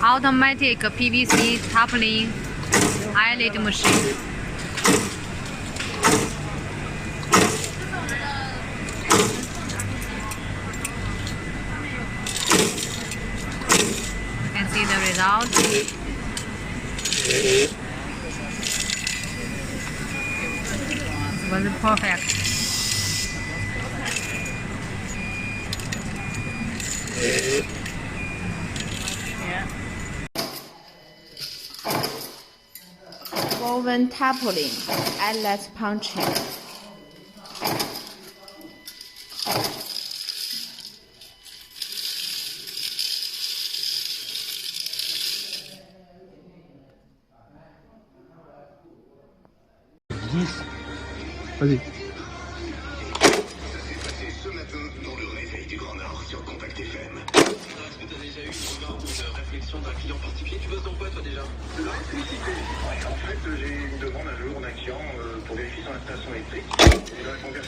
automatic PVC tarpaulin eyelet machine. You can see the result. It was perfect. Woven tarpaulin, eyelet punching. Vas-y. Ce matin, dans le réveil du Grand Nord sur Contact FM. Est-ce que tu as déjà eu une remarque ou une réflexion d'un client particulier? Tu bosses dans quoi toi déjà? De l'électricité. Ouais, en fait, j'ai une demande un jour d'un client pour vérifier son installation électrique. Il a répondu